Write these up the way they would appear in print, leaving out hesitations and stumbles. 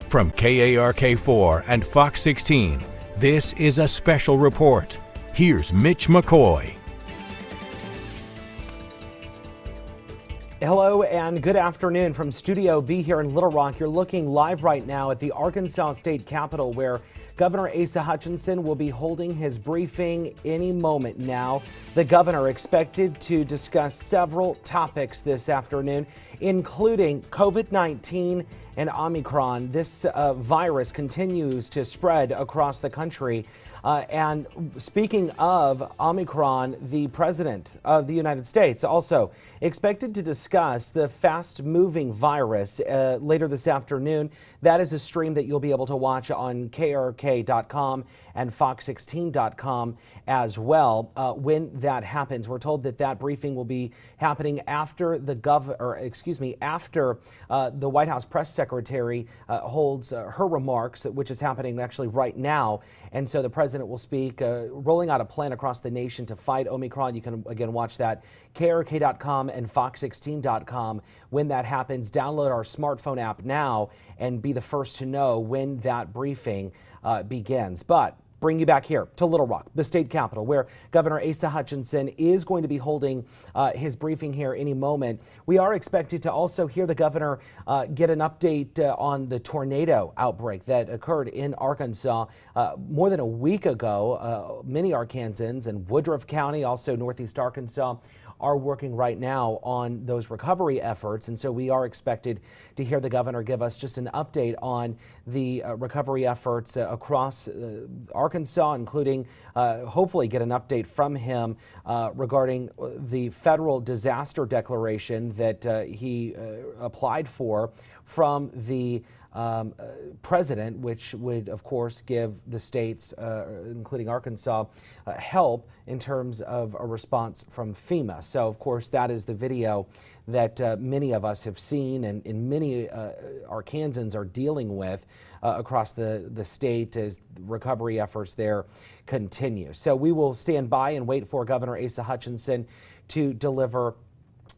From KARK4 and Fox 16, this is a special report. Here's Mitch McCoy. Hello and good afternoon from Studio B here in Little Rock. You're looking live right now at the Arkansas State Capitol, where Governor Asa Hutchinson will be holding his briefing any moment now. The governor expected to discuss several topics this afternoon, including COVID-19 and Omicron. This virus continues to spread across the country. And speaking of Omicron, the president of the United States also expected to discuss the fast-moving virus later this afternoon. That is a stream that you'll be able to watch on KARK.com and Fox16.com as well when that happens. We're told that that briefing will be happening after the after the White House press secretary holds her remarks, which is happening actually right now. And so the president will speak, rolling out a plan across the nation to fight Omicron. You can again watch that KARK.com and Fox16.com when that happens. Download our smartphone app now and be the first to know when that briefing begins. But bring you back here to Little Rock, the state capitol, where Governor Asa Hutchinson is going to be holding his briefing here any moment. We are expected to also hear the governor get an update on the tornado outbreak that occurred in Arkansas more than a week ago. Many Arkansans and Woodruff County, also Northeast Arkansas, are working right now on those recovery efforts. And so we are expected to hear the governor give us just an update on the recovery efforts across Arkansas, including hopefully get an update from him regarding the federal disaster declaration that he applied for from the president, which would, of course, give the states, including Arkansas, help in terms of a response from FEMA. So, of course, that is the video that many of us have seen and many Arkansans are dealing with across the state as recovery efforts there continue. So we will stand by and wait for Governor Asa Hutchinson to deliver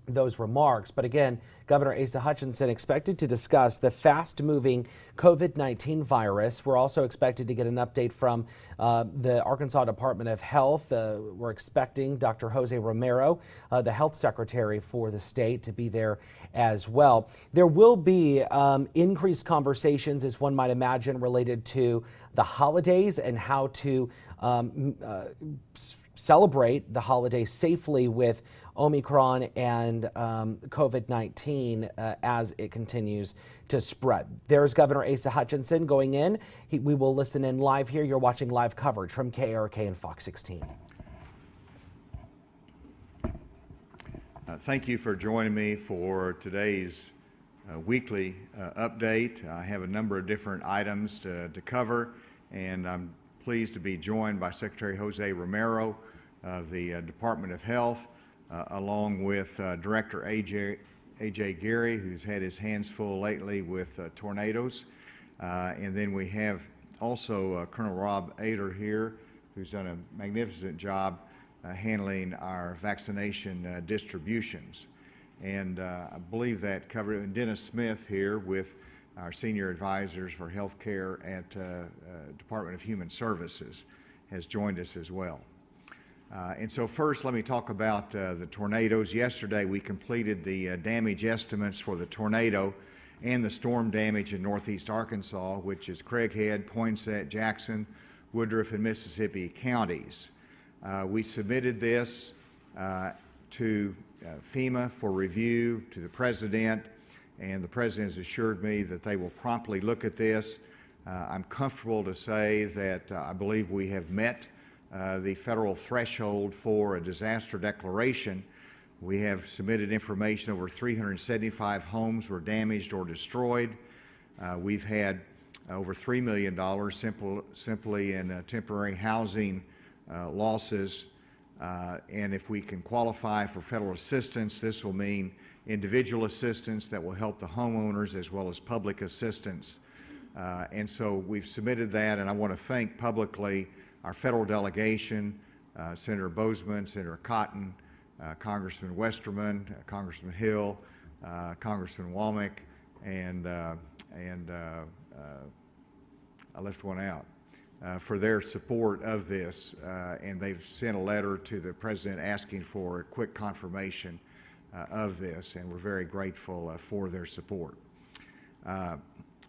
those remarks. But again, Governor Asa Hutchinson expected to discuss the fast-moving COVID-19 virus. We're also expected to get an update from the Arkansas Department of Health. We're expecting Dr. Jose Romero, the health secretary for the state, to be there as well. There will be increased conversations, as one might imagine, related to the holidays and how to celebrate the holidays safely with Omicron and COVID-19 as it continues to spread. There's Governor Asa Hutchinson going in. We will listen in live here. You're watching live coverage from KARK and Fox 16. Thank you for joining me for today's weekly update. I have a number of different items to cover, and I'm pleased to be joined by Secretary Jose Romero of the Department of Health, along with Director A.J. Gary, who's had his hands full lately with tornadoes. And then we have also Colonel Rob Ader here, who's done a magnificent job handling our vaccination distributions. And I believe that covered, and Dennis Smith here with our senior advisors for health care at Department of Human Services has joined us as well. And so first, let me talk about the tornadoes. Yesterday, we completed the damage estimates for the tornado and the storm damage in northeast Arkansas, which is Craighead, Poinsett, Jackson, Woodruff, and Mississippi counties. We submitted this to FEMA for review to the president, and the president has assured me that they will promptly look at this. I'm comfortable to say that I believe we have met the federal threshold for a disaster declaration. We have submitted information. Over 375 homes were damaged or destroyed. We've had over $3 million simply in temporary housing losses. And if we can qualify for federal assistance, this will mean individual assistance that will help the homeowners as well as public assistance. And so we've submitted that, and I want to thank publicly our federal delegation, Senator Bozeman, Senator Cotton, Congressman Westerman, Congressman Hill, Congressman Womack, and I left one out, for their support of this, and they've sent a letter to the President asking for a quick confirmation of this, and we're very grateful for their support.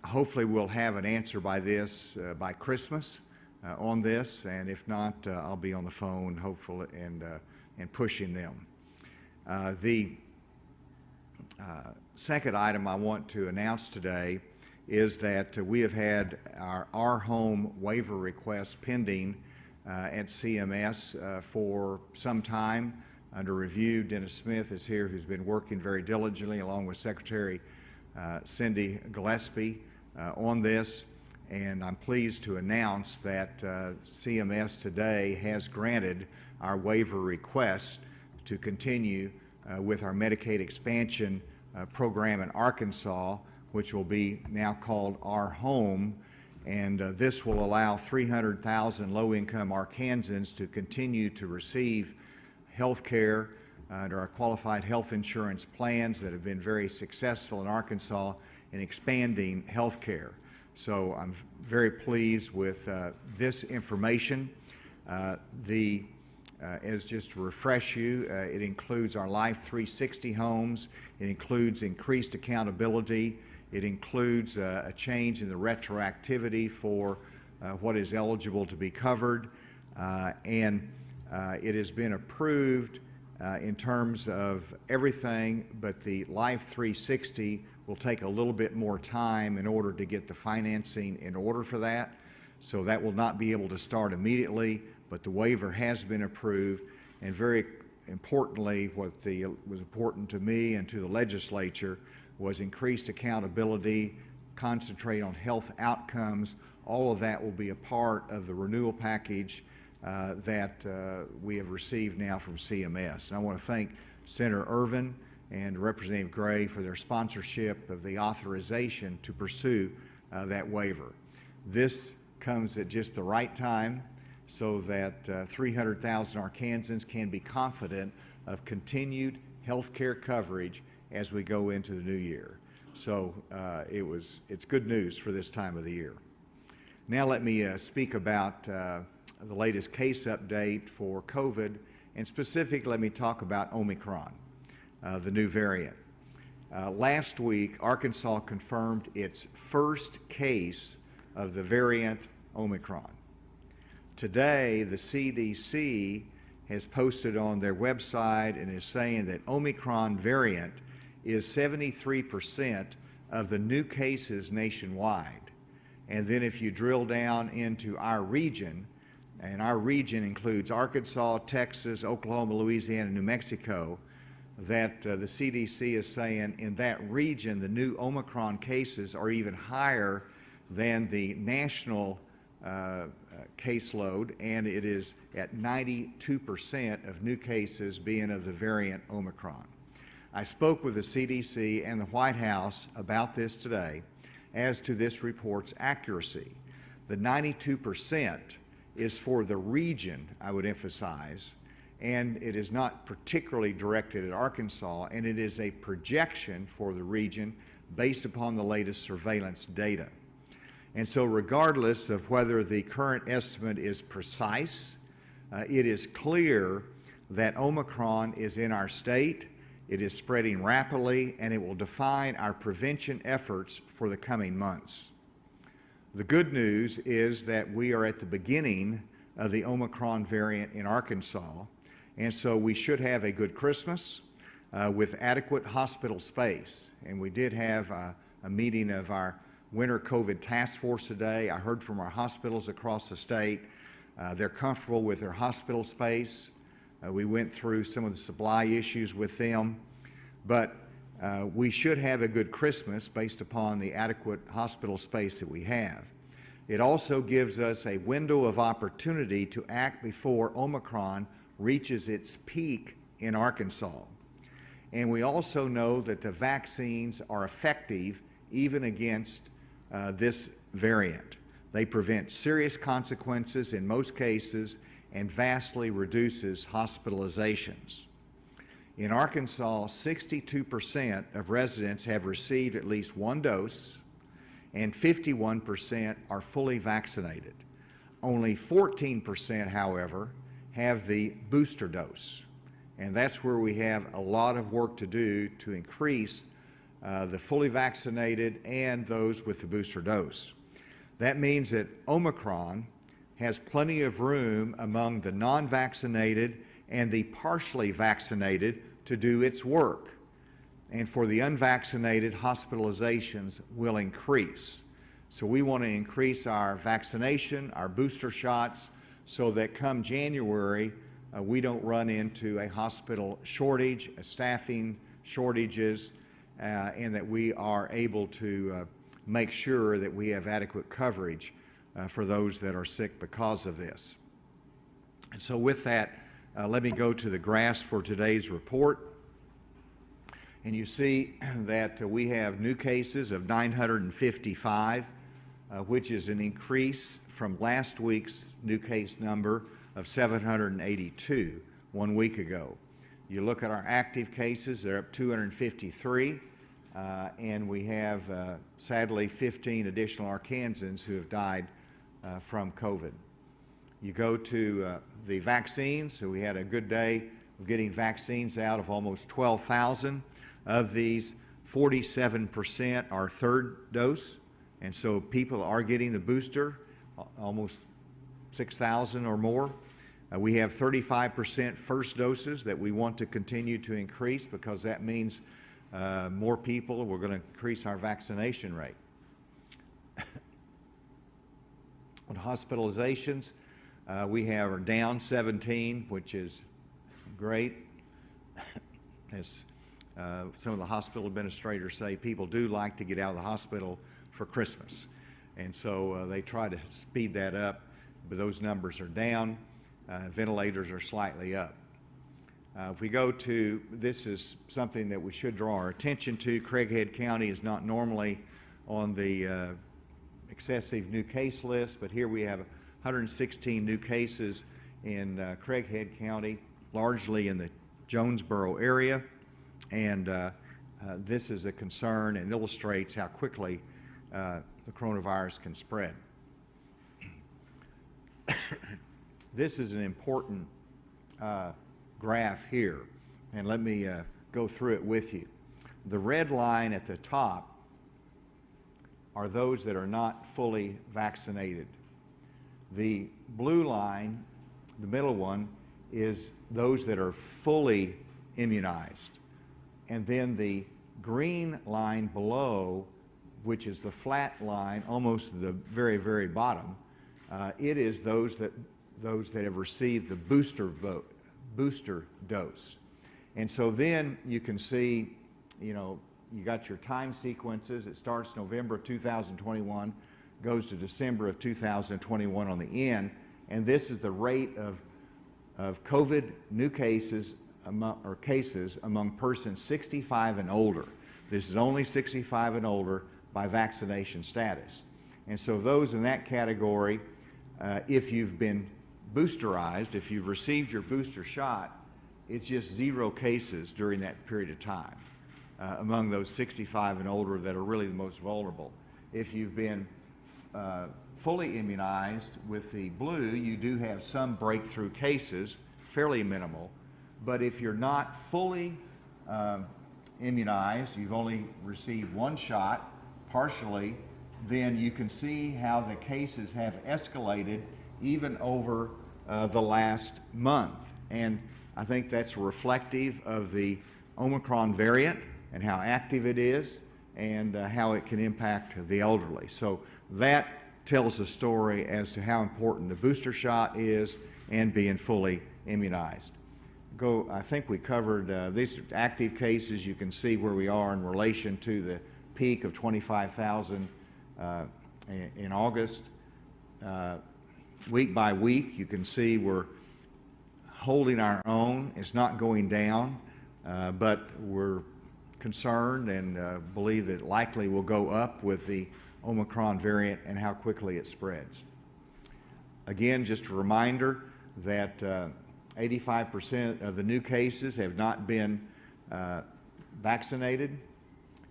Hopefully we'll have an answer by Christmas on this, and if not, I'll be on the phone, hopefully, and pushing them. The second item I want to announce today is that we have had our home waiver request pending at CMS for some time under review. Dennis Smith is here, who's been working very diligently along with Secretary Cindy Gillespie on this, and I'm pleased to announce that CMS today has granted our waiver request to continue with our Medicaid expansion program in Arkansas, which will be now called Our Home, and this will allow 300,000 low-income Arkansans to continue to receive health care under our qualified health insurance plans that have been very successful in Arkansas in expanding health care. So I'm very pleased with this information. As just to refresh you, it includes our Life 360 homes, it includes increased accountability, it includes a change in the retroactivity for what is eligible to be covered, and it has been approved in terms of everything, but the Life 360 will take a little bit more time in order to get the financing in order for that. So that will not be able to start immediately, but the waiver has been approved, and very importantly, what was important to me and to the legislature was increased accountability, concentrate on health outcomes. All of that will be a part of the renewal package that we have received now from CMS. And I want to thank Senator Irvin and Representative Gray for their sponsorship of the authorization to pursue that waiver. This comes at just the right time so that 300,000 Arkansans can be confident of continued health care coverage as we go into the new year. So it's good news for this time of the year. Now let me speak about the latest case update for COVID, and specifically let me talk about Omicron, the new variant. Last week, Arkansas confirmed its first case of the variant Omicron. Today, the CDC has posted on their website and is saying that Omicron variant is 73% of the new cases nationwide. And then if you drill down into our region, and our region includes Arkansas, Texas, Oklahoma, Louisiana, New Mexico, that the CDC is saying in that region the new Omicron cases are even higher than the national caseload, and it is at 92% of new cases being of the variant Omicron. I spoke with the CDC and the White House about this today as to this report's accuracy. The 92% is for the region, I would emphasize, and it is not particularly directed at Arkansas, and it is a projection for the region based upon the latest surveillance data. And so regardless of whether the current estimate is precise, it is clear that Omicron is in our state, it is spreading rapidly, and it will define our prevention efforts for the coming months. The good news is that we are at the beginning of the Omicron variant in Arkansas, and so we should have a good Christmas with adequate hospital space. And we did have a meeting of our Winter COVID Task Force today. I heard from our hospitals across the state. They're comfortable with their hospital space. We went through some of the supply issues with them, but we should have a good Christmas based upon the adequate hospital space that we have. It also gives us a window of opportunity to act before Omicron reaches its peak in Arkansas. And we also know that the vaccines are effective even against this variant. They prevent serious consequences in most cases and vastly reduces hospitalizations. In Arkansas, 62% of residents have received at least one dose, and 51% are fully vaccinated. Only 14%, however, have the booster dose. And that's where we have a lot of work to do to increase the fully vaccinated and those with the booster dose. That means that Omicron has plenty of room among the non-vaccinated and the partially vaccinated to do its work. And for the unvaccinated, hospitalizations will increase. So we want to increase our vaccination, our booster shots, so that come January, we don't run into a hospital shortage, a staffing shortages, and that we are able to make sure that we have adequate coverage for those that are sick because of this. And so with that, let me go to the graphs for today's report. And you see that we have new cases of 955, which is an increase from last week's new case number of 782 1 week ago. You look at our active cases, they're up 253, and we have, sadly, 15 additional Arkansans who have died from COVID. You go to the vaccines, so we had a good day of getting vaccines out of almost 12,000. Of these, 47% are third dose, and so people are getting the booster, almost 6,000 or more. We have 35% first doses that we want to continue to increase because that means more people, we're going to increase our vaccination rate. On hospitalizations, we are down 17, which is great. As some of the hospital administrators say, people do like to get out of the hospital for Christmas. And so they try to speed that up, but those numbers are down. Ventilators are slightly up. If we go to, this is something that we should draw our attention to. Craighead County is not normally on the excessive new case list, but here we have 116 new cases in Craighead County, largely in the Jonesboro area. And this is a concern and illustrates how quickly the coronavirus can spread. This is an important graph here, and let me go through it with you. The red line at the top are those that are not fully vaccinated. The blue line, the middle one, is those that are fully immunized. And then the green line below, which is the flat line, almost the very, very bottom, it is those that have received the booster dose. And so then you can see, you know, you got your time sequences. It starts November of 2021, goes to December of 2021 on the end, and this is the rate of COVID new cases among persons 65 and older. This is only 65 and older by vaccination status. And so those in that category, if you've been boosterized, if you've received your booster shot, it's just 0 cases during that period of time among those 65 and older that are really the most vulnerable. If you've been fully immunized with the blue, you do have some breakthrough cases, fairly minimal. But if you're not fully immunized, you've only received 1 shot, partially, then you can see how the cases have escalated even over the last month. And I think that's reflective of the Omicron variant and how active it is and how it can impact the elderly. So that tells a story as to how important the booster shot is and being fully immunized. I think we covered these active cases. You can see where we are in relation to the peak of 25,000 in August. Week by week, you can see we're holding our own. It's not going down, but we're concerned and believe that it likely will go up with the Omicron variant and how quickly it spreads. Again, just a reminder that 85% of the new cases have not been vaccinated,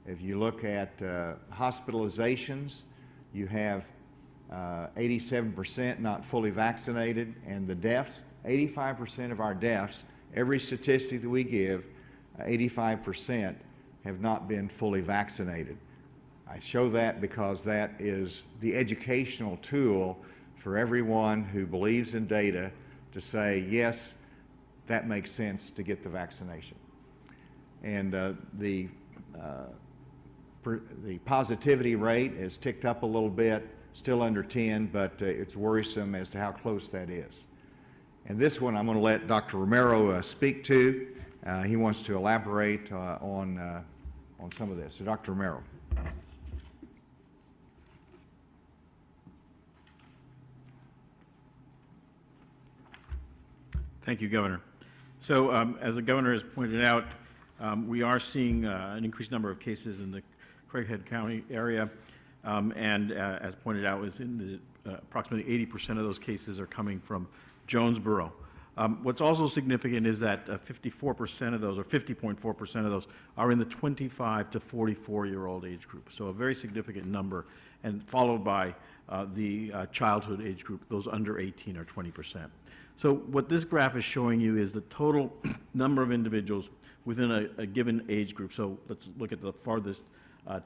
If you look at hospitalizations, you have 87% not fully vaccinated, and the deaths, 85% of our deaths, every statistic that we give, 85% have not been fully vaccinated. I show that because that is the educational tool for everyone who believes in data to say, yes, that makes sense to get the vaccination. And the positivity rate has ticked up a little bit, still under 10, but it's worrisome as to how close that is. And this one I'm going to let Dr. Romero speak to. He wants to elaborate on some of this. So Dr. Romero. Thank you, Governor. So as the Governor has pointed out, we are seeing an increased number of cases in the Craighead County area, and as pointed out, was in the approximately 80% of those cases are coming from Jonesboro. What's also significant is that 54% of those, or 50.4% of those, are in the 25 to 44-year-old age group. So a very significant number, and followed by the childhood age group, those under 18 or 20%. So what this graph is showing you is the total number of individuals within a given age group. So let's look at the farthest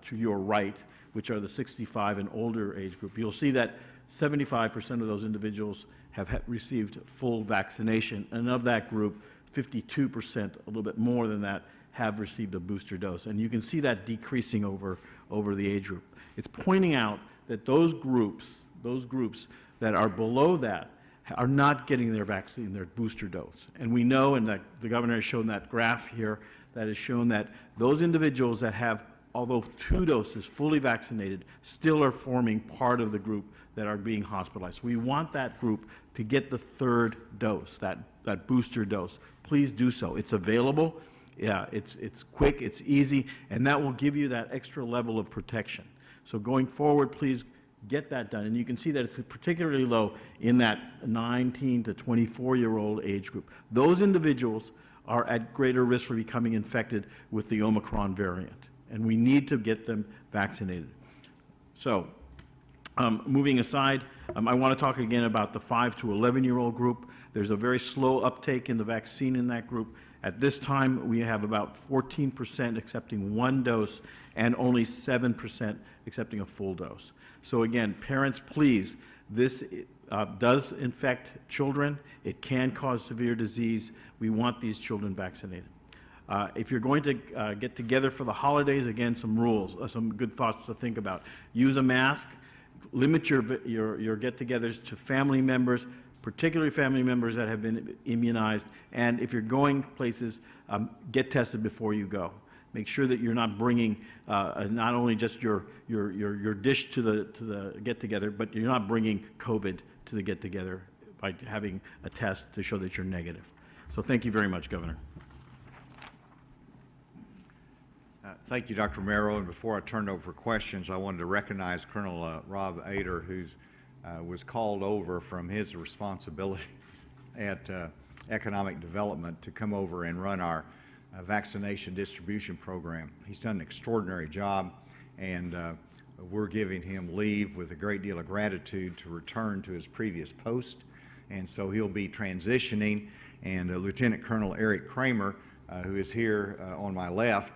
to your right, which are the 65 and older age group. You'll see that 75% of those individuals have received full vaccination, and of that group, 52%, a little bit more than that, have received a booster dose. And you can see that decreasing over the age group. It's pointing out that those groups that are below that are not getting their vaccine, their booster dose. And we know, and that the Governor has shown that graph here, that has shown that those individuals that have, although 2 doses fully vaccinated, still are forming part of the group that are being hospitalized. We want that group to get the 3rd dose, that booster dose. Please do so. It's available. Yeah, it's quick, it's easy, and that will give you that extra level of protection. So going forward, please get that done. And you can see that it's particularly low in that 19 to 24-year-old age group. Those individuals are at greater risk for becoming infected with the Omicron variant, and we need to get them vaccinated. So moving aside, I want to talk again about the 5 to 11-year-old group. There's a very slow uptake in the vaccine in that group. At this time, we have about 14% accepting 1 dose and only 7% accepting a full dose. So again, parents, please, this does infect children. It can cause severe disease. We want these children vaccinated. If you're going to get together for the holidays, again, some rules, some good thoughts to think about. Use a mask. Limit your get-togethers to family members, particularly family members that have been immunized. And if you're going places, get tested before you go. Make sure that you're not bringing not only just your dish to the get-together, but you're not bringing COVID to the get-together by having a test to show that you're negative. So thank you very much, Governor. Thank you, Dr. Romero. And before I turn it over for questions, I wanted to recognize Colonel Rob Ader, who was called over from his responsibilities at economic development to come over and run our vaccination distribution program. He's done an extraordinary job, and we're giving him leave with a great deal of gratitude to return to his previous post. And so he'll be transitioning, and Lieutenant Colonel Eric Kramer, who is here on my left,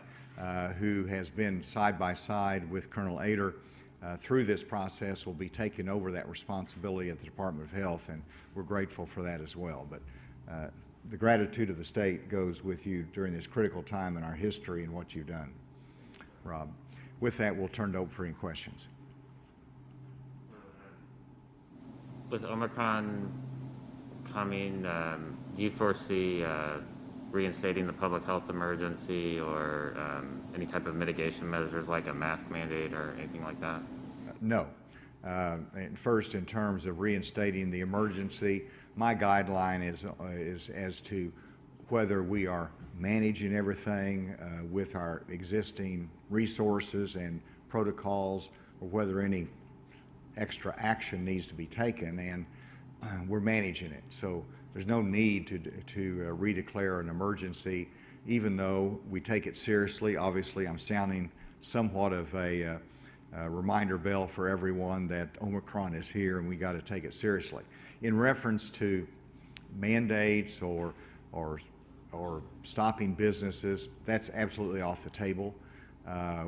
who has been side by side with Colonel Ader through this process, will be taking over that responsibility at the Department of Health, and we're grateful for that as well. But the gratitude of the state goes with you during this critical time in our history and what you've done. Rob, with that, we'll turn it over for any questions. With Omicron coming, do you foresee reinstating the public health emergency or any type of mitigation measures like a mask mandate or anything like that? No. And first, in terms of reinstating the emergency, my guideline is as to whether we are managing everything with our existing resources and protocols, or whether any extra action needs to be taken, and we're managing it. So there's no need to redeclare an emergency, even though we take it seriously. Obviously, I'm sounding somewhat of a reminder bell for everyone that Omicron is here and we got to take it seriously. In reference to mandates or stopping businesses, that's absolutely off the table.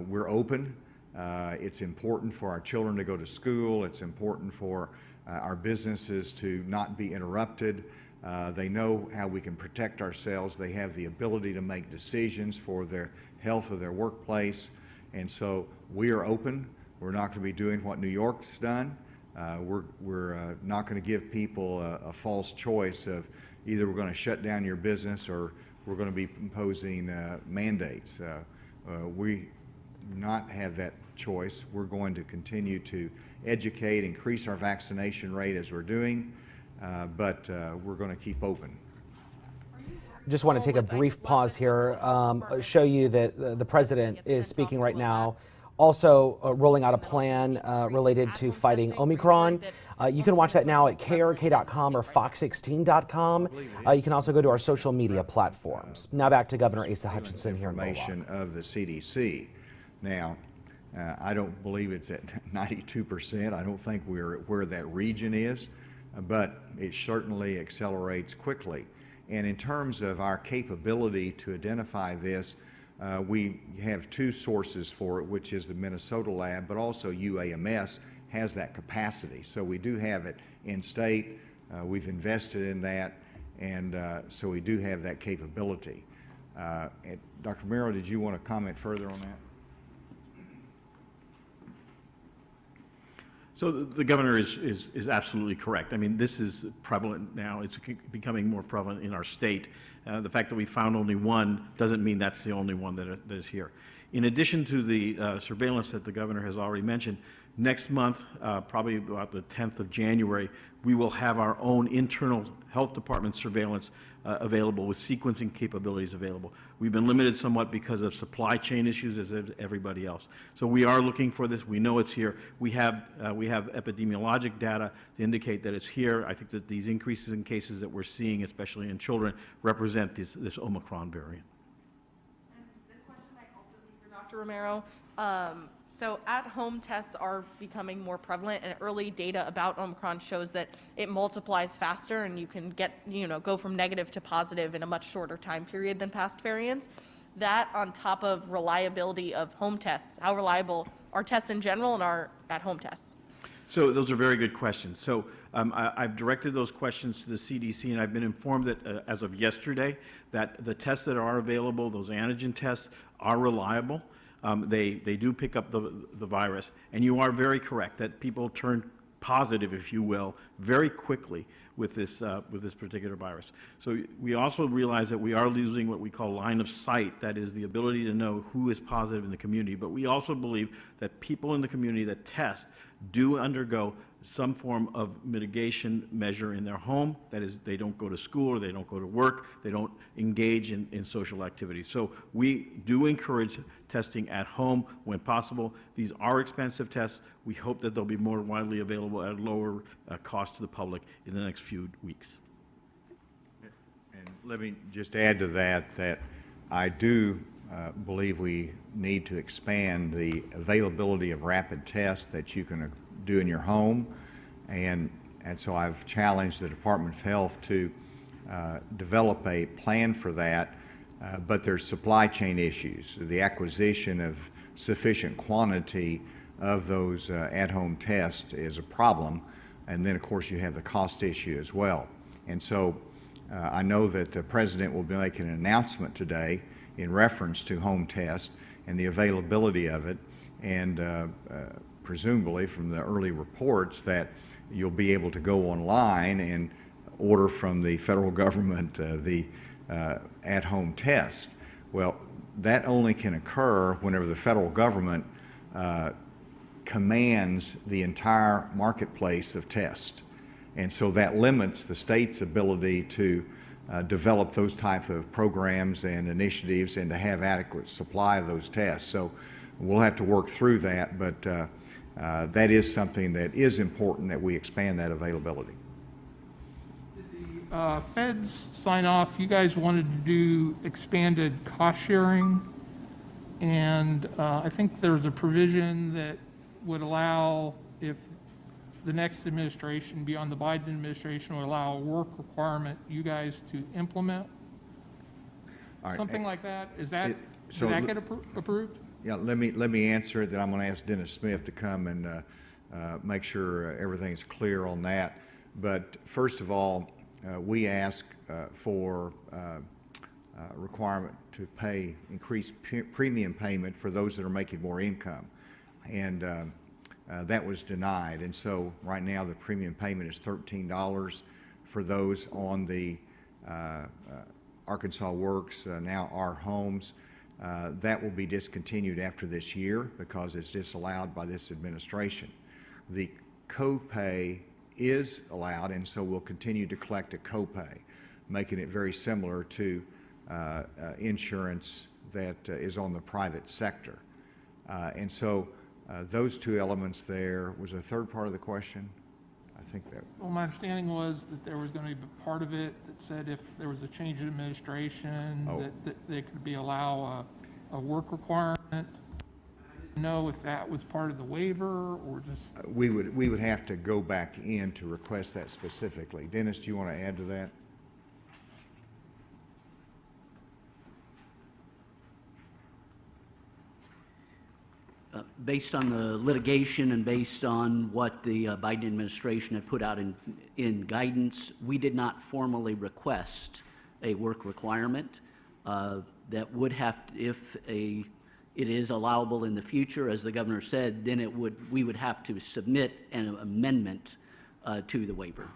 We're open. It's important for our children to go to school. It's important for our businesses to not be interrupted. They know how we can protect ourselves. They have the ability to make decisions for their health of their workplace. And so we are open. We're not going to be doing what New York's done. We're not going to give people a false choice of either we're going to shut down your business or we're going to be imposing mandates. We do not have that choice. We're going to continue to educate, increase our vaccination rate as we're doing, but we're going to keep open. Just want to take a brief pause here, show you that the president is speaking right now, also rolling out a plan related to fighting Omicron. You can watch that now at KARK.com or Fox16.com. You can also go to our social media platforms. Now back to Governor Asa Hutchinson here in Little Rock. Information of the CDC. Now, I don't believe it's at 92%. I don't think we're where that region is, but it certainly accelerates quickly. And in terms of our capability to identify this, we have two sources for it, which is the Minnesota lab, but also UAMS has that capacity. So we do have it in state. We've invested in that, and so we do have that capability. Dr. Romero, did you want to comment further on that? So the governor is absolutely correct. I mean, this is prevalent now. It's becoming more prevalent in our state. The fact that we found only one doesn't mean that's the only one that is here. In addition to the surveillance that the governor has already mentioned, next month, probably about the 10th of January, we will have our own internal health department surveillance available with sequencing capabilities available. We've been limited somewhat because of supply chain issues as everybody else. So we are looking for this. We know it's here. We have epidemiologic data to indicate that it's here. I think that these increases in cases that we're seeing, especially in children, represent this Omicron variant. And this question might also be for Dr. Romero. So at-home tests are becoming more prevalent, and early data about Omicron shows that it multiplies faster, and you can go from negative to positive in a much shorter time period than past variants. That on top of reliability of home tests, how reliable are tests in general and are at-home tests? So those are very good questions. So I've directed those questions to the CDC, and I've been informed that as of yesterday, that the tests that are available, those antigen tests, are reliable. They do pick up the virus, and you are very correct that people turn positive, if you will, very quickly with this particular virus. So we also realize that we are losing what we call line of sight, that is the ability to know who is positive in the community. But we also believe that people in the community that test do undergo some form of mitigation measure in their home. That is, they don't go to school, or they don't go to work, they don't engage in social activities. So we do encourage testing at home when possible. These are expensive tests. We hope that they'll be more widely available at a lower cost to the public in the next few weeks. And let me just add to that I do believe we need to expand the availability of rapid tests that you can do in your home, and so I've challenged the Department of Health to develop a plan for that, but there's supply chain issues. The acquisition of sufficient quantity of those at-home tests is a problem, and then of course you have the cost issue as well. And so I know that the President will be making an announcement today in reference to home tests and the availability of it, and presumably from the early reports that you'll be able to go online and order from the federal government the at-home test. Well, that only can occur whenever the federal government commands the entire marketplace of tests. And so that limits the state's ability to develop those type of programs and initiatives and to have adequate supply of those tests. So we'll have to work through that, but that is something that is important that we expand that availability. Did the feds sign off? You guys wanted to do expanded cost sharing And I think there's a provision that would allow, if the next administration, beyond the Biden administration, would allow a work requirement you guys to implement. All right. Something like that. Is that, So did that get approved? Yeah, let me answer it, then I'm going to ask Dennis Smith to come and make sure everything's clear on that. But first of all, we ask for requirement to pay increased premium payment for those that are making more income. And that was denied. And so right now the premium payment is $13 for those on the Arkansas Works, now Our Homes. That will be discontinued after this year because it's disallowed by this administration. The copay is allowed, and so we'll continue to collect a copay, making it very similar to insurance that is on the private sector. And so those two elements there. Was a third part of the question? I think that. Well, my understanding was that there was going to be part of it that said if there was a change in administration, that they could allow a work requirement. I didn't know if that was part of the waiver or just. We would have to go back in to request that specifically. Dennis, do you want to add to that? Based on the litigation and based on what the Biden administration had put out in guidance, we did not formally request a work requirement. That would have, if it is allowable in the future, as the governor said, then we would have to submit an amendment to the waiver.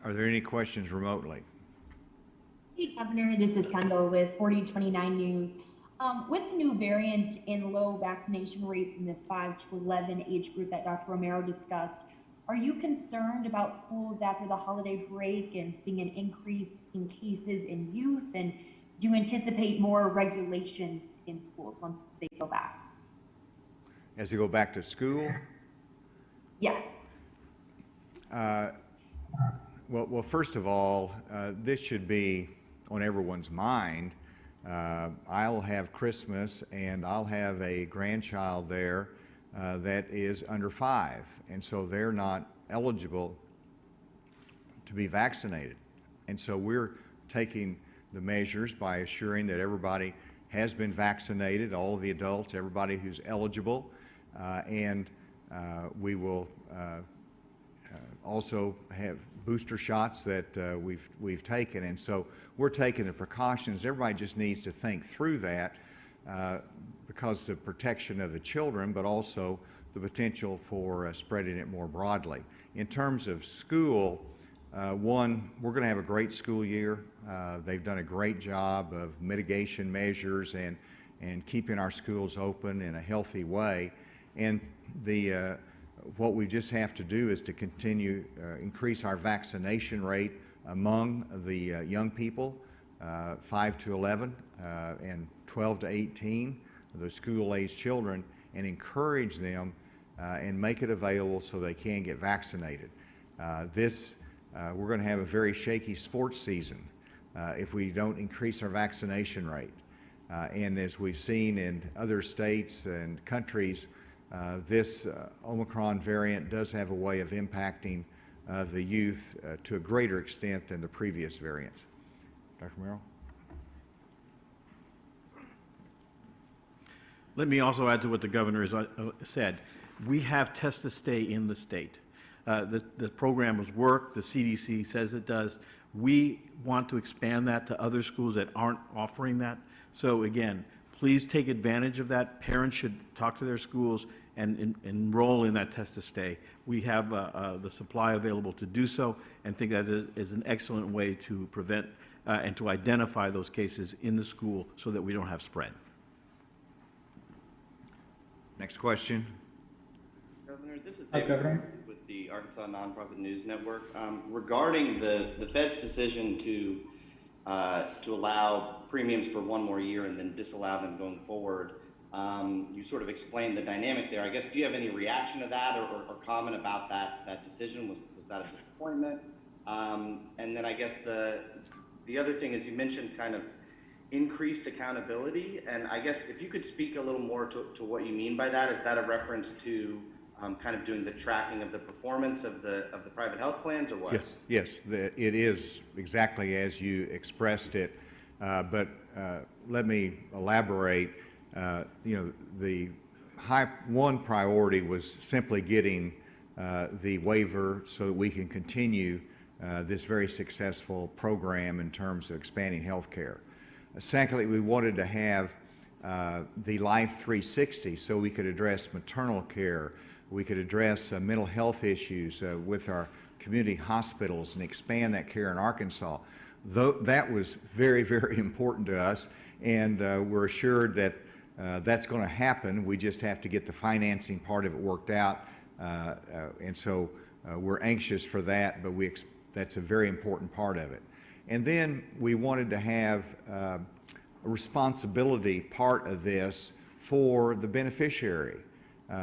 Are there any questions remotely? Hey, Governor, this is Kendall with 4029 News. With the new variant and low vaccination rates in the 5 to 11 age group that Dr. Romero discussed, are you concerned about schools after the holiday break and seeing an increase in cases in youth? And do you anticipate more regulations in schools once they go back? As they go back to school? Yes. Well, first of all, this should be on everyone's mind. I'll have Christmas and I'll have a grandchild there that is under 5, and so they're not eligible to be vaccinated. And so we're taking the measures by assuring that everybody has been vaccinated, all of the adults, everybody who's eligible, and we will also have booster shots that we've taken. And so we're taking the precautions. Everybody just needs to think through that because of the protection of the children, but also the potential for spreading it more broadly. In terms of school, one, we're going to have a great school year. They've done a great job of mitigation measures and keeping our schools open in a healthy way. And what we just have to do is to continue increase our vaccination rate among the young people, 5 to 11 and 12 to 18, those school-aged children, and encourage them and make it available so they can get vaccinated. We're going to have a very shaky sports season if we don't increase our vaccination rate. And as we've seen in other states and countries, this Omicron variant does have a way of impacting the youth to a greater extent than the previous variants. Dr. Merrill? Let me also add to what the governor has said. We have Test to Stay in the state. The program has worked. The CDC says it does. We want to expand that to other schools that aren't offering that. So again, please take advantage of that. Parents should talk to their schools and enroll in that Test to Stay. We have the supply available to do so, and think that is an excellent way to prevent and to identify those cases in the school so that we don't have spread. Next question. Governor, this is David with the Arkansas Nonprofit News Network. Regarding the Fed's decision to allow premiums for one more year and then disallow them going forward, you sort of explained the dynamic there. I guess, do you have any reaction to that or comment about that decision? Was that a disappointment? And then I guess The other thing is you mentioned kind of increased accountability, and I guess if you could speak a little more to what you mean by that. Is that a reference to kind of doing the tracking of the performance of the private health plans, or what? Yes, it is exactly as you expressed it, but let me elaborate. The one priority was simply getting the waiver so that we can continue this very successful program in terms of expanding health care. Secondly, we wanted to have the Life 360 so we could address maternal care, we could address mental health issues with our community hospitals and expand that care in Arkansas. That was very, very important to us, and we're assured that that's going to happen. We just have to get the financing part of it worked out, and so we're anxious for that, but that's a very important part of it. And then we wanted to have a responsibility part of this for the beneficiary,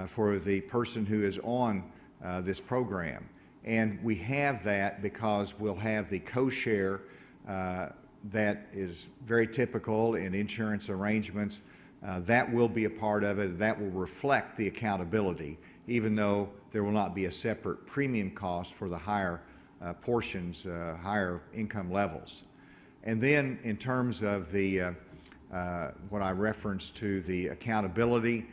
for the person who is on this program. And we have that because we'll have the co-share that is very typical in insurance arrangements. That will be a part of it. That will reflect the accountability, even though there will not be a separate premium cost for the higher portions, higher income levels. And then in terms of the what I referenced to the accountability,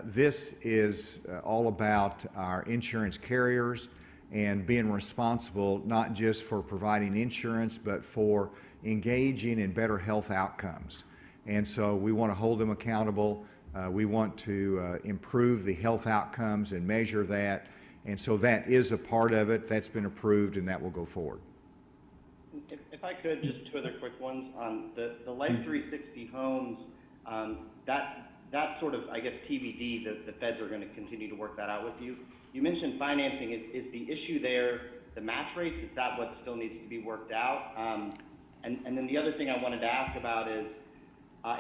this is all about our insurance carriers and being responsible not just for providing insurance, but for engaging in better health outcomes. And so we want to hold them accountable. We want to improve the health outcomes and measure that. And so that is a part of it. That's been approved, and that will go forward. If I could, just two other quick ones on the Life 360 homes. That sort of, I guess, TBD. The feds are going to continue to work that out with you. You mentioned financing. Is the issue there the match rates? Is that what still needs to be worked out? And then the other thing I wanted to ask about is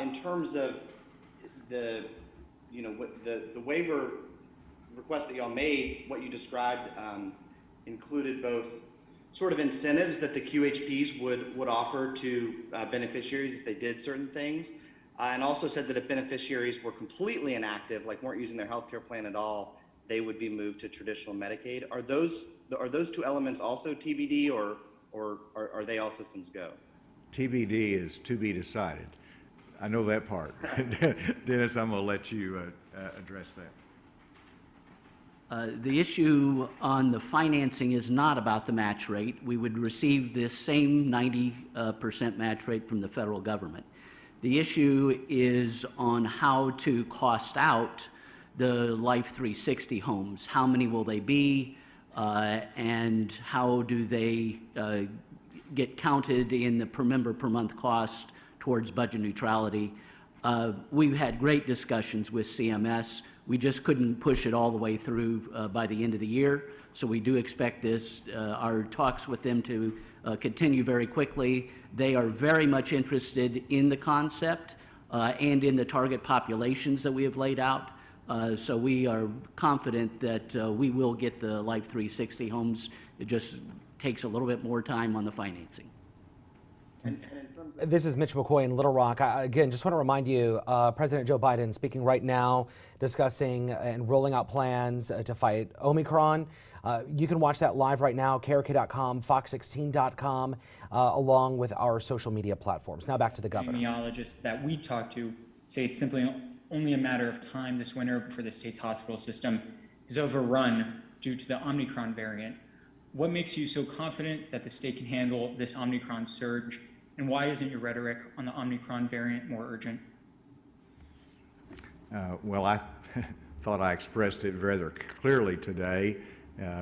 in terms of the waiver request that y'all made, what you described included both sort of incentives that the QHPs would offer to beneficiaries if they did certain things, and also said that if beneficiaries were completely inactive, like weren't using their health care plan at all, they would be moved to traditional Medicaid. Are those two elements also TBD, or are they all systems go? TBD is to be decided. I know that part. Dennis, I'm going to let you address that. The issue on the financing is not about the match rate. We would receive this same 90% match rate from the federal government. The issue is on how to cost out the Life 360 homes. How many will they be, and how do they get counted in the per member per month cost towards budget neutrality? We've had great discussions with CMS. We just couldn't push it all the way through by the end of the year. So we do expect our talks with them to continue very quickly. They are very much interested in the concept and in the target populations that we have laid out. So we are confident that we will get the Life 360 homes. It just takes a little bit more time on the financing. This is Mitch McCoy in Little Rock. Again, just want to remind you, President Joe Biden speaking right now, discussing and rolling out plans to fight Omicron. You can watch that live right now, KARK.com, fox16.com, along with our social media platforms. Now back to the governor. Epidemiologists that we talk to say it's simply only a matter of time this winter before the state's hospital system is overrun due to the Omicron variant. What makes you so confident that the state can handle this Omicron surge? And why isn't your rhetoric on the Omicron variant more urgent? Well, I thought I expressed it rather clearly today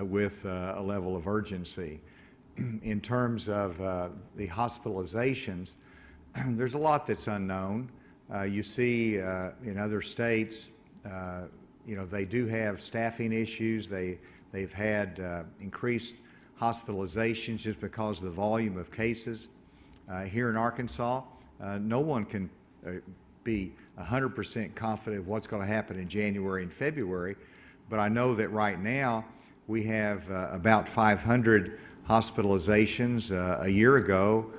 with a level of urgency. In terms of the hospitalizations, there's a lot that's unknown. You see in other states, they do have staffing issues. They've had increased hospitalizations just because of the volume of cases. Here in Arkansas, no one can be 100% confident of what's going to happen in January and February, but I know that right now we have about 500 hospitalizations. A year ago,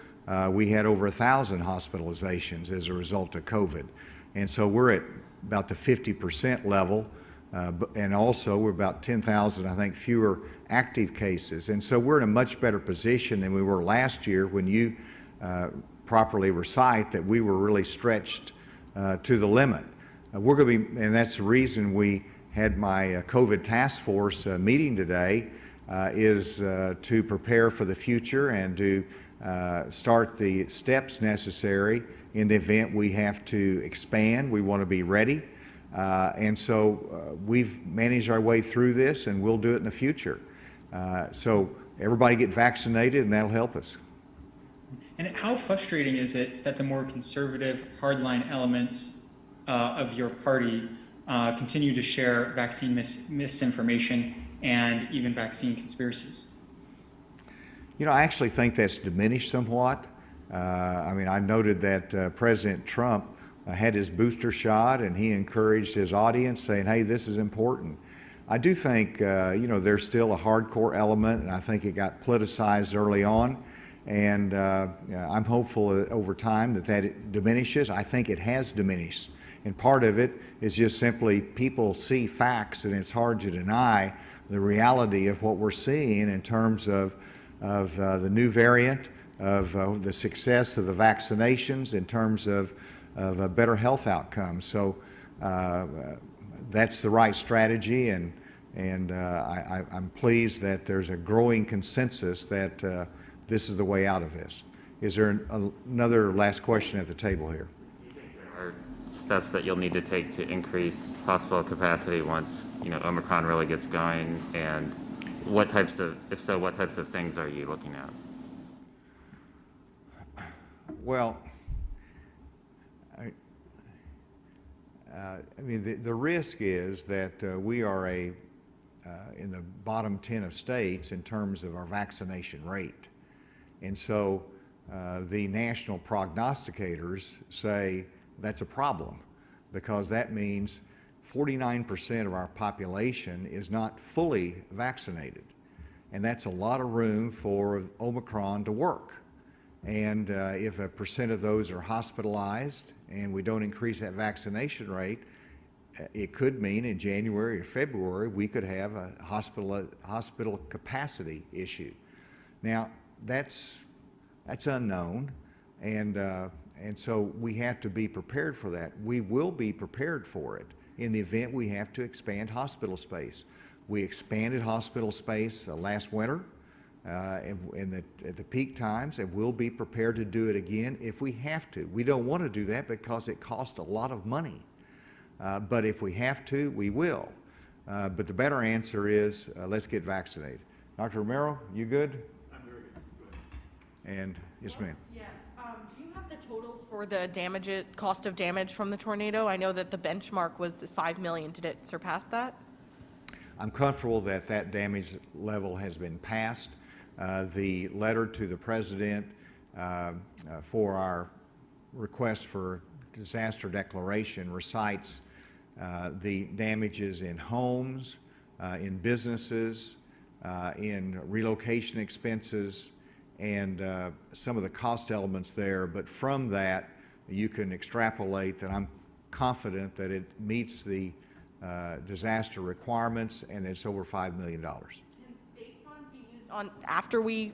we had over 1,000 hospitalizations as a result of COVID. And so we're at about the 50% level, and also we're about 10,000, I think, fewer active cases. And so we're in a much better position than we were last year when you properly recite that we were really stretched to the limit. We're going to be, and that's the reason we had my COVID task force meeting today, is to prepare for the future and to start the steps necessary in the event we have to expand. We want to be ready. And so we've managed our way through this, and we'll do it in the future. So everybody get vaccinated, and that'll help us. And how frustrating is it that the more conservative, hardline elements of your party continue to share vaccine misinformation and even vaccine conspiracies? You know, I actually think that's diminished somewhat. I mean, I noted that President Trump had his booster shot, and he encouraged his audience saying, hey, this is important. I do think, you know, there's still a hardcore element, and I think it got politicized early on. And I'm hopeful over time that diminishes. I think it has diminished. And part of it is just simply people see facts, and it's hard to deny the reality of what we're seeing in terms of the new variant, of the success of the vaccinations, in terms of better health outcomes. So that's the right strategy, and I'm pleased that there's a growing consensus that this is the way out of this. Is there another last question at the table here? Are steps that you'll need to take to increase hospital capacity once, you know, Omicron really gets going, and what types of, if so, what types of things are you looking at? Well, I mean, the risk is that we are in the bottom 10 of states in terms of our vaccination rate. And so the national prognosticators say that's a problem, because that means 49% of our population is not fully vaccinated. And that's a lot of room for Omicron to work. And if 1% of those are hospitalized and we don't increase that vaccination rate, it could mean in January or February we could have a hospital capacity issue. Now, that's unknown, and so we have to be prepared for that. We will be prepared for it in the event we have to expand hospital space. We expanded hospital space last winter at the peak times, and we'll be prepared to do it again if we have to. We don't want to do that because it costs a lot of money, but if we have to, we will. But the better answer is let's get vaccinated. Dr. Romero, you good? I'm very good. And yes, ma'am. Yes. Do you have the totals for the cost of damage from the tornado? I know that the benchmark was $5 million. Did it surpass that? I'm comfortable that that damage level has been passed. The letter to the president for our request for disaster declaration recites the damages in homes, in businesses, in relocation expenses, and some of the cost elements there. But from that, you can extrapolate that I'm confident that it meets the disaster requirements, and it's over $5 million. Can state funds be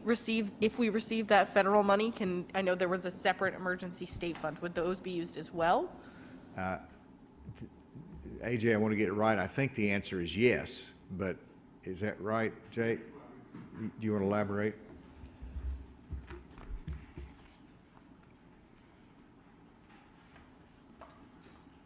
used if we receive that federal money? I know there was a separate emergency state fund. Would those be used as well? AJ, I want to get it right. I think the answer is yes, but is that right, Jake? Do you want to elaborate?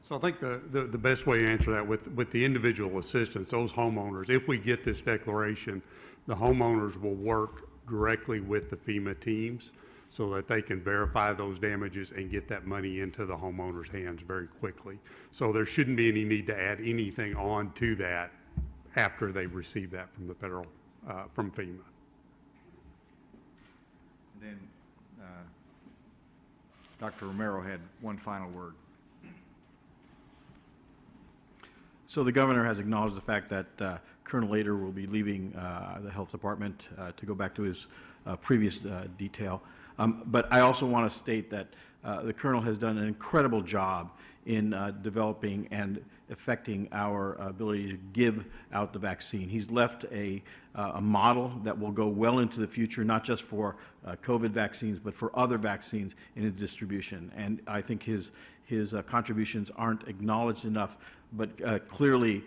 So I think the best way to answer that with the individual assistance, those homeowners, if we get this declaration, the homeowners will work directly with the FEMA teams so that they can verify those damages and get that money into the homeowners' hands very quickly. So there shouldn't be any need to add anything on to that after they receive that from the federal, from FEMA. Then Dr. Romero had one final word. So the governor has acknowledged the fact that Colonel Lader will be leaving the health department to go back to his previous detail. But I also want to state that the Colonel has done an incredible job in developing and affecting our ability to give out the vaccine. He's left a model that will go well into the future, not just for COVID vaccines, but for other vaccines in its distribution. And I think his contributions aren't acknowledged enough, but clearly,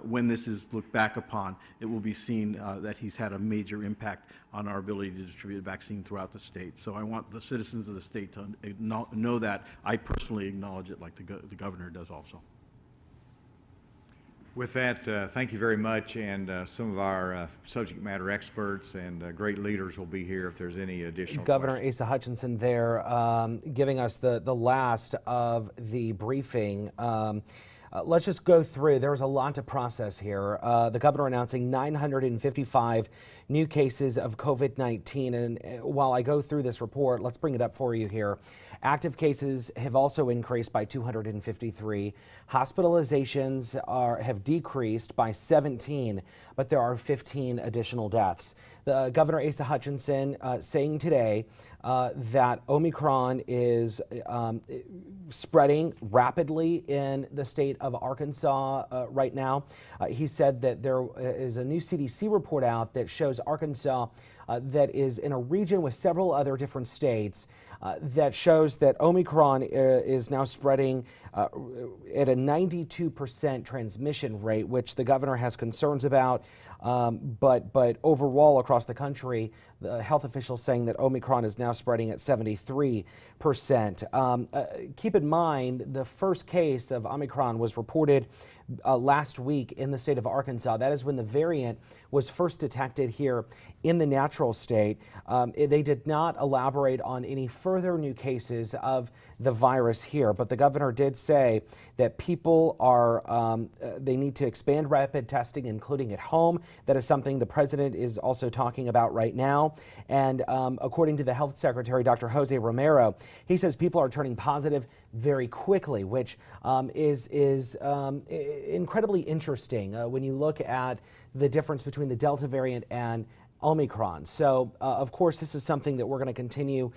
when this is looked back upon, it will be seen that he's had a major impact on our ability to distribute vaccine throughout the state. So I want the citizens of the state to know that. I personally acknowledge it like the governor does also. With that, thank you very much, and some of our subject matter experts and great leaders will be here if there's any additional Governor questions. Asa Hutchinson there giving us the last of the briefing. Let's just go through. There was a lot to process here. The governor announcing 955 new cases of COVID-19. And while I go through this report, let's bring it up for you here. Active cases have also increased by 253. Hospitalizations have decreased by 17, but there are 15 additional deaths. The Governor Asa Hutchinson saying today that Omicron is spreading rapidly in the state of Arkansas right now. He said that there is a new CDC report out that shows Arkansas that is in a region with several other different states that shows that Omicron is now spreading at a 92% transmission rate, which the governor has concerns about. But overall across the country, the health officials saying that Omicron is now spreading at 73%. Keep in mind, the first case of Omicron was reported last week in the state of Arkansas. That is when the variant was first detected here in the natural state. They did not elaborate on any further new cases of the virus here, but the governor did say that people they need to expand rapid testing, including at home. That is something the president is also talking about right now. And according to the health secretary, Dr. Jose Romero, he says people are turning positive very quickly, which is incredibly interesting when you look at the difference between the Delta variant and Omicron. So, of course, this is something that we're going to continue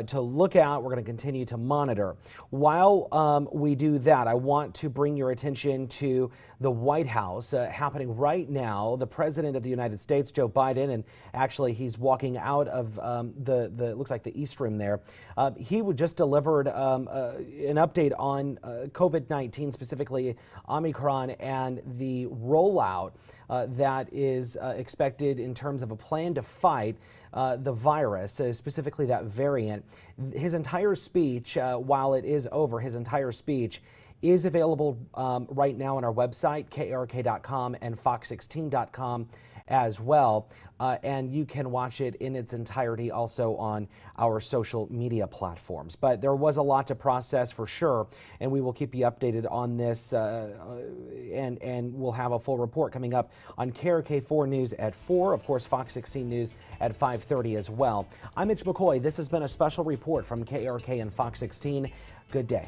to look at. We're going to continue to monitor. While we do that, I want to bring your attention to the White House happening right now. The President of the United States, Joe Biden, and actually he's walking out of it looks like the East Room there. He just delivered an update on COVID-19, specifically Omicron, and the rollout that is expected in terms of a plan to fight the virus, specifically that variant. His entire speech, while it is over, his entire speech is available right now on our website, KARK.com and Fox16.com as well. And you can watch it in its entirety also on our social media platforms. But there was a lot to process for sure, and we will keep you updated on this, and we'll have a full report coming up on KARK4 News at 4, of course, Fox 16 News at 5:30 as well. I'm Mitch McCoy. This has been a special report from KARK and Fox 16. Good day.